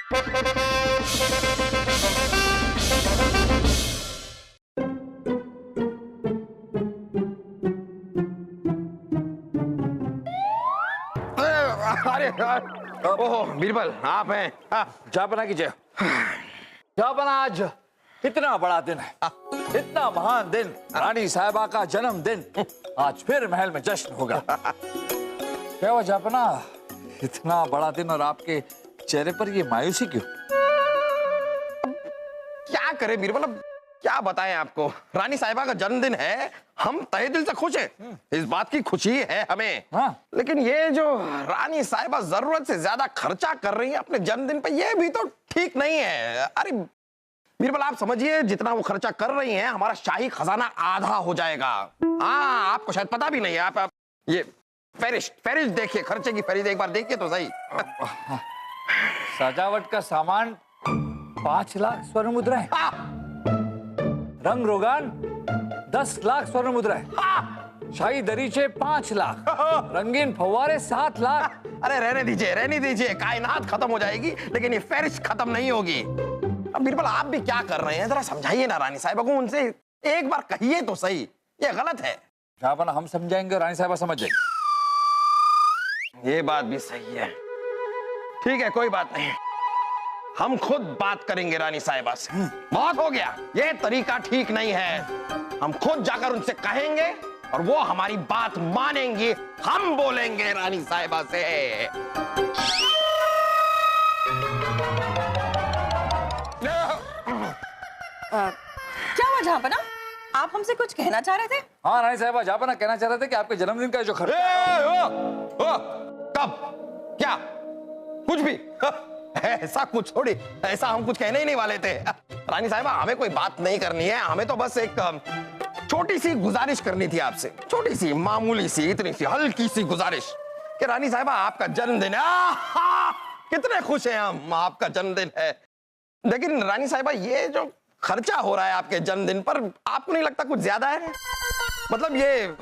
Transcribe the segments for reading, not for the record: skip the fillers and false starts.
अरे ओह बीरबल आप हैं। जापना कीजिए। जापना आज इतना बड़ा दिन है, इतना महान दिन, रानी साहिबा का जन्मदिन। आज फिर महल में जश्न होगा। क्या हुआ जापना, इतना बड़ा दिन और आपके चेहरे पर ये मायूसी क्यों? क्या करें बीरबल, अब क्या बताएं आपको। रानी साहिबा का जन्मदिन है, हम तहे दिल से खुश हैं, इस बात की खुशी है हमें। हाँ। लेकिन ये जो रानी साहिबा जरूरत से ज्यादा खर्चा कर रही है अपने जन्मदिन पे, ये भी तो ठीक नहीं है। अरे बीरबल आप समझिए, जितना वो खर्चा कर रही हैं हमारा शाही खजाना आधा हो जाएगा। हाँ, आपको शायद पता भी नहीं है। आप ये फहरिस्त देखिए, खर्चे की फहरिस्त एक बार देखिए तो सही। सजावट का सामान 5 लाख स्वर्ण मुद्राएं, रंग रोगान 10 लाख स्वर्ण मुद्राएं, शाही दरीचे 5 लाख, रंगीन फव्वारे 7 लाख। अरे रहने दीजिए, कायनात खत्म हो जाएगी लेकिन ये फहरिस्त खत्म नहीं होगी। अब बीरबल आप भी क्या कर रहे हैं, जरा समझाइए ना रानी साहिबा को, उनसे एक बार कहिए तो सही, ये गलत है। जापना हम समझाएंगे, रानी साहिबा समझ जाएंगी। ये बात भी सही है, ठीक है कोई बात नहीं, हम खुद बात करेंगे रानी साहिबा से। बहुत हो गया, ये तरीका ठीक नहीं है। हम खुद जाकर उनसे कहेंगे और वो हमारी बात मानेंगी। हम बोलेंगे रानी साहिबा से। क्या हुआ जापना, आप हमसे कुछ कहना चाह रहे थे? हाँ रानी साहिबा, जापना कहना चाह रहे थे कि आपके जन्मदिन का जो खर्चा कब क्या कुछ भी ऐसा कुछ थोड़ी, ऐसा हम कुछ कहने ही नहीं वाले थे। रानी साहिबा हमें कोई बात नहीं करनी है, हमें तो बस एक छोटी सी गुजारिश करनी थी आपसे, छोटी सी मामूली सी, इतनी सी हल्की सी गुजारिश कि रानी साहिबा आपका जन्मदिन है, कितने खुश हैं हम, आपका जन्मदिन है। लेकिन रानी साहिबा ये जो खर्चा हो रहा है आपके जन्मदिन पर, आपको नहीं लगता कुछ ज्यादा है? मतलब ये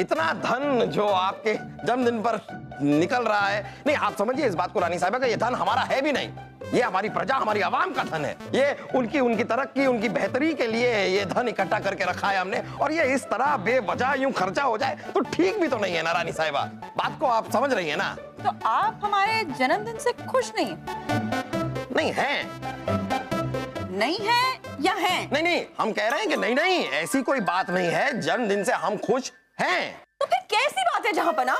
इतना धन जो आपके जन्मदिन पर निकल रहा है, नहीं आप समझिए इस बात को रानी साहिबा का, ये धन हमारा है भी नहीं, ये हमारी प्रजा, हमारी आवाम का धन है। ये उनकी तरक्की, उनकी बेहतरी के लिए ये धन इकट्ठा करके रखा है हमने, और ये इस तरह बेवजह यूं खर्चा हो जाए तो ठीक भी तो नहीं है ना रानी साहिबा। बात को आप समझ रही है ना? तो आप हमारे जन्मदिन से खुश नहीं? नहीं है, नहीं है या है? नहीं, हम कह रहे हैं कि नहीं, ऐसी कोई बात नहीं है, जन्मदिन से हम खुश हैं। तो फिर कैसी बात है जापना,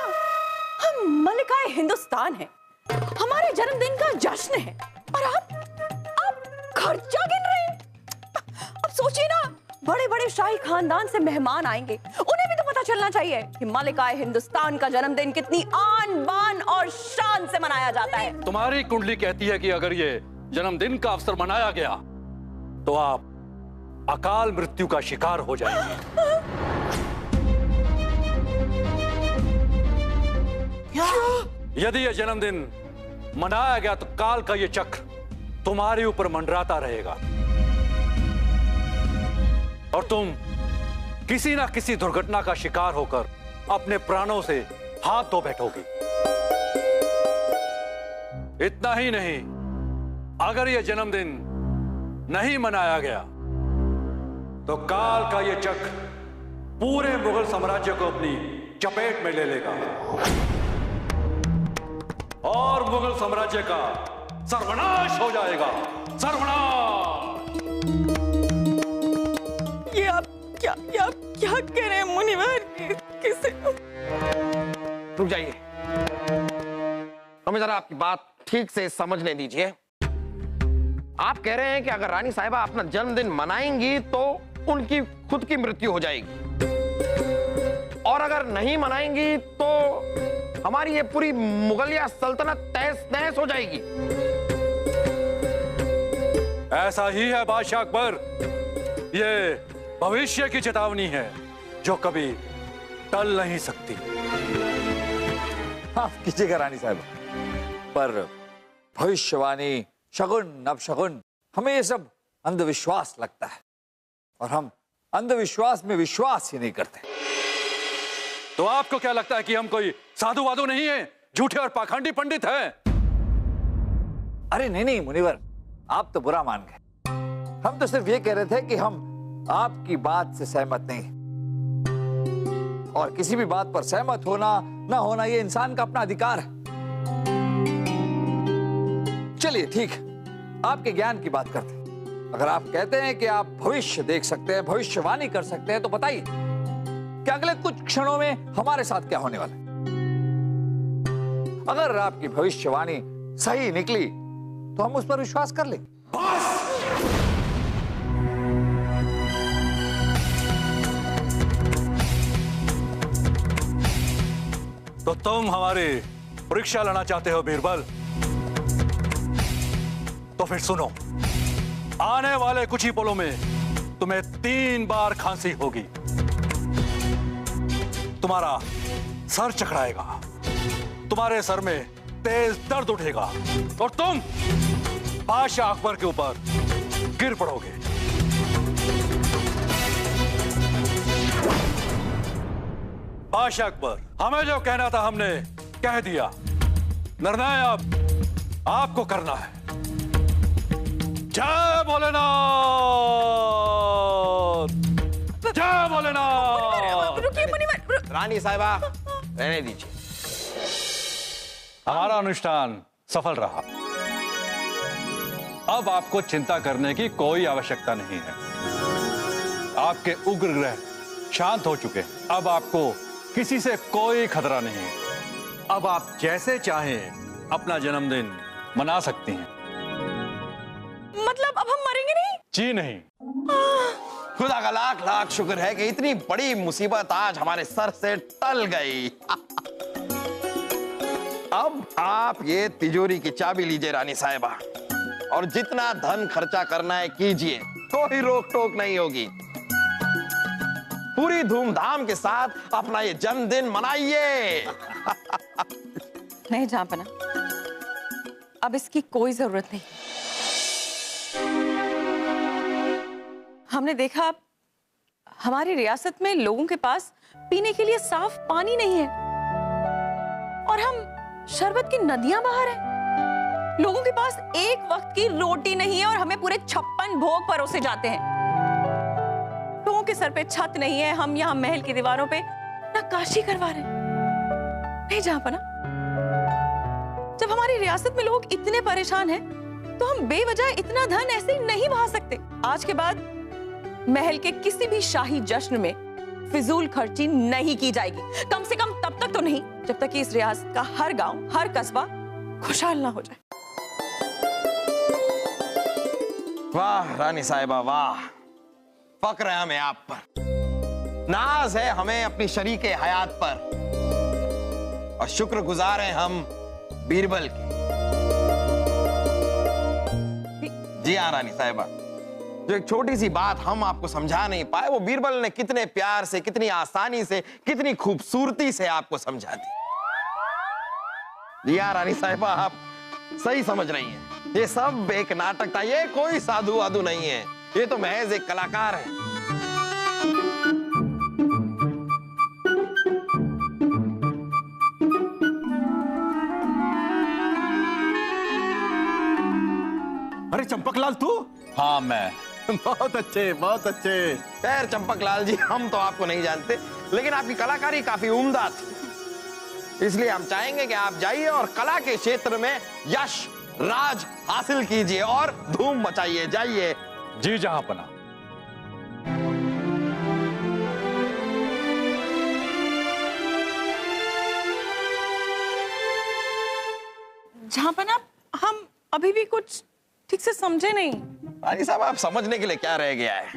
हम मलिकाए हिंदुस्तान हैं, हमारे जन्मदिन का जश्न है, और आप खर्चा गिन रहे हैं? अब सोचिए ना, बड़े बड़े शाही खानदान से मेहमान आएंगे, उन्हें भी तो पता चलना चाहिए कि मलिकाए हिंदुस्तान का जन्मदिन कितनी आन बान और शान से मनाया जाता है। तुम्हारी कुंडली कहती है कि अगर ये जन्मदिन का अवसर मनाया गया तो आप अकाल मृत्यु का शिकार हो जाएंगे। यदि यह जन्मदिन मनाया गया तो काल का यह चक्र तुम्हारे ऊपर मंडराता रहेगा और तुम किसी ना किसी दुर्घटना का शिकार होकर अपने प्राणों से हाथ धो बैठोगी। इतना ही नहीं, अगर यह जन्मदिन नहीं मनाया गया तो काल का यह चक्र पूरे मुगल साम्राज्य को अपनी चपेट में ले लेगा और मुगल साम्राज्य का सर्वनाश हो जाएगा। सर्वनाश! ये आप क्या कह रहे हैं मुनिवर? किसे? रुक जाइए, हमें जरा आपकी बात ठीक से समझने दीजिए। आप कह रहे हैं कि अगर रानी साहिबा अपना जन्मदिन मनाएंगी तो उनकी खुद की मृत्यु हो जाएगी, और अगर नहीं मनाएंगी तो हमारी ये पूरी मुगलिया सल्तनत तहस नहस हो जाएगी। ऐसा ही है बादशाह अकबर, ये भविष्य की चेतावनी है जो कभी टल नहीं सकती। माफ कीजिएगा रानी साहिबा, पर भविष्यवाणी, शगुन अपशगुन, हमें ये सब अंधविश्वास लगता है और हम अंधविश्वास में विश्वास ही नहीं करते। तो आपको क्या लगता है कि हम कोई साधु वाधु नहीं है, झूठे और पाखंडी पंडित हैं? अरे नहीं नहीं मुनिवर, आप तो बुरा मान गए। हम तो सिर्फ ये कह रहे थे कि हम आपकी बात से सहमत नहीं, और किसी भी बात पर सहमत होना ना होना ये इंसान का अपना अधिकार है। चलिए ठीक, आपके ज्ञान की बात करते हैं। अगर आप कहते हैं कि आप भविष्य देख सकते हैं, भविष्यवाणी कर सकते हैं, तो बताइए कि अगले कुछ क्षणों में हमारे साथ क्या होने वाला है। अगर आपकी भविष्यवाणी सही निकली तो हम उस पर विश्वास कर लेंगे। तो तुम हमारी परीक्षा लेना चाहते हो बीरबल? तो फिर सुनो, आने वाले कुछ ही पलों में तुम्हें 3 बार खांसी होगी, तुम्हारा सर चकराएगा, तुम्हारे सर में तेज दर्द उठेगा और तुम बादशाह अकबर के ऊपर गिर पड़ोगे। बादशाह अकबर, हमें जो कहना था हमने कह दिया, निर्णय अब आपको करना है। जय भोलेनाथ, जय भोलेनाथ। रुकिए मुनिवर, रानी साहिबा रहने दीजिए। हमारा अनुष्ठान सफल रहा, अब आपको चिंता करने की कोई आवश्यकता नहीं है। आपके उग्र ग्रह शांत हो चुके हैं, अब आपको किसी से कोई खतरा नहीं है। अब आप जैसे चाहें अपना जन्मदिन मना सकती हैं। मतलब अब हम मरेंगे नहीं? जी नहीं। खुदा का लाख लाख शुक्र है कि इतनी बड़ी मुसीबत आज हमारे सर से टल गई। अब आप ये तिजोरी की चाबी लीजिए रानी साहिबा, और जितना धन खर्चा करना है कीजिए, कोई रोक टोक नहीं होगी। पूरी धूमधाम के साथ अपना ये जन्मदिन मनाइए। नहीं जहांपना, अब इसकी कोई जरूरत नहीं। हमने देखा हमारी रियासत में लोगों के पास पीने के लिए साफ पानी नहीं है, और हम शरबत की नदियां बहा रहे हैं। लोगों के पास एक वक्त की रोटी नहीं है और हमें पूरे 56 भोग परोसे जाते हैं। लोगों के सर पे छत नहीं है, हम यहाँ महल की दीवारों पे नक्काशी करवा रहे हैं। नहीं जहांपना, जब हमारी रियासत में लोग इतने परेशान हैं, तो हम बेवजह इतना धन ऐसे ही नहीं बहा सकते। आज के बाद महल के किसी भी शाही जश्न में फिजूल खर्ची नहीं की जाएगी, कम से कम तब तक तो नहीं जब तक कि इस रियासत का हर गांव, हर कस्बा खुशहाल ना हो जाए। वाह रानी साहिबा वाह, फक्र है हमें आप पर, नाज है हमें अपनी शरीके हयात पर, और शुक्रगुजार हैं हम बीरबल के। जी हाँ रानी साहिबा, जो एक छोटी सी बात हम आपको समझा नहीं पाए, वो बीरबल ने कितने प्यार से, कितनी आसानी से, कितनी खूबसूरती से आपको समझा दी। जी हाँ रानी साहिबा, आप सही समझ रही हैं, ये सब एक नाटक था, ये कोई साधु वाधु नहीं है, ये तो महज एक कलाकार है। अरे चंपकलाल तू? हाँ मैं। बहुत अच्छे बहुत अच्छे। खैर चंपकलाल जी, हम तो आपको नहीं जानते, लेकिन आपकी कलाकारी काफी उम्दा थी, इसलिए हम चाहेंगे कि आप जाइए और कला के क्षेत्र में यश राज हासिल कीजिए और धूम मचाइए। जाइए। जी जहांपना। जहांपना, हम अभी भी कुछ ठीक से समझे नहीं। रानी साहब, आप समझने के लिए क्या रह गया है?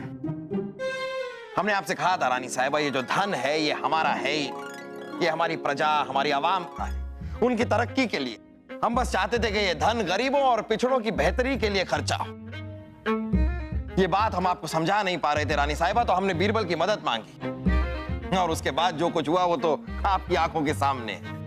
हमने आपसे कहा था रानी साहबा, ये जो धन है ये हमारा है ही, ये हमारी प्रजा, हमारी आवाम का है, उनकी तरक्की के लिए। हम बस चाहते थे कि ये धन गरीबों और पिछड़ों की बेहतरी के लिए खर्चा हो। ये बात हम आपको समझा नहीं पा रहे थे रानी साहिबा, तो हमने बीरबल की मदद मांगी, और उसके बाद जो कुछ हुआ वो तो आपकी आंखों के सामने है।